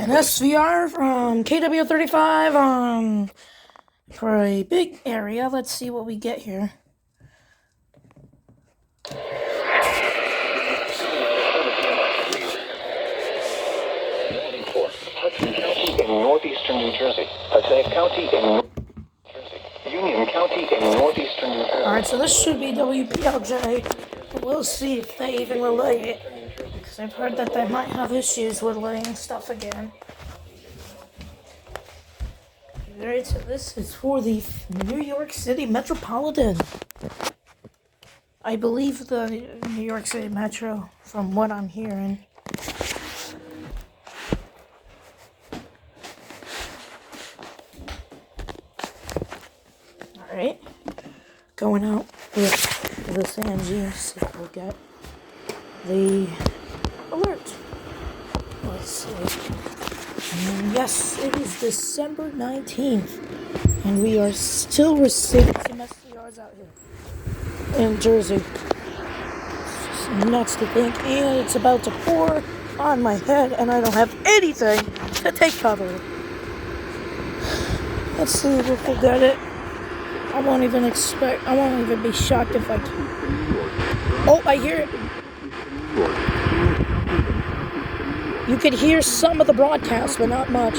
An SVR from KW35 for a big area. Let's see what we get here. Hudson County in northeastern New Jersey. Passaic County in New Jersey. Union County in northeastern New Jersey. Alright, so this should be WPLJ. We'll see if they even relay it. Because I've heard that they might have issues with relaying stuff again. Alright, so this is for the New York City Metropolitan. I believe the New York City Metro, from what I'm hearing. Alright, going out with the San James, see if we'll get the alert. Let's see. And yes, it is December 19th, and we are still receiving some SVRs out here in Jersey. It's just nuts to think, and it's about to pour on my head, and I don't have anything to take cover. Let's see if we'll get it. I won't even be shocked if I can. Oh, I hear it. You could hear some of the broadcast, but not much.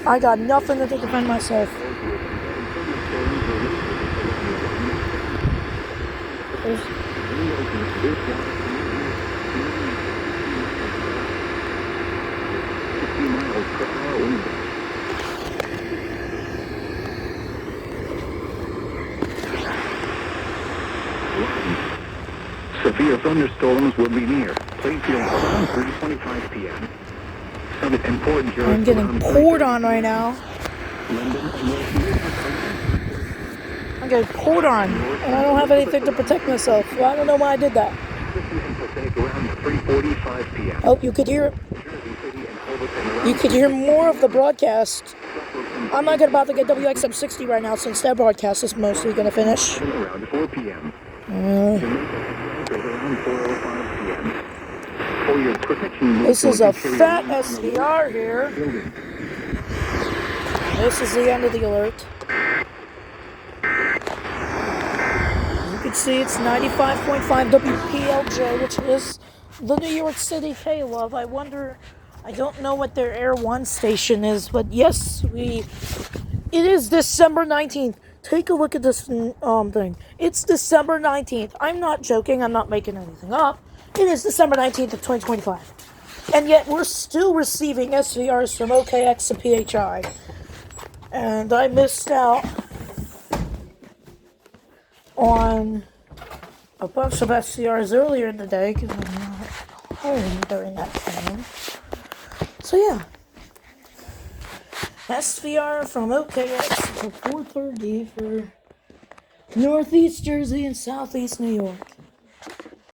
I got nothing to defend myself. Severe thunderstorms will be near Plainfield around 3:25 p.m. I'm getting poured on right now. I'm getting poured on, and I don't have anything to protect myself. Well, I don't know why I did that. Oh, you could hear it. You could hear more of the broadcast. I'm not about to get WXM 60 right now since that broadcast is mostly going to finish. Around 4 p.m. This is a fat SVR here. This is the end of the alert. You can see it's 95.5 WPLJ, which is the New York City K-Love. I don't know what their Air 1 station is, but yes, it is December 19th. Take a look at this thing. It's December 19th. I'm not joking. I'm not making anything up. It is December 19th of 2025. And yet we're still receiving SVRs from OKX and PHI. And I missed out on a bunch of SVRs earlier in the day because I'm not home during that time. So yeah. SVR from OKX for 4:30 for Northeast Jersey and Southeast New York.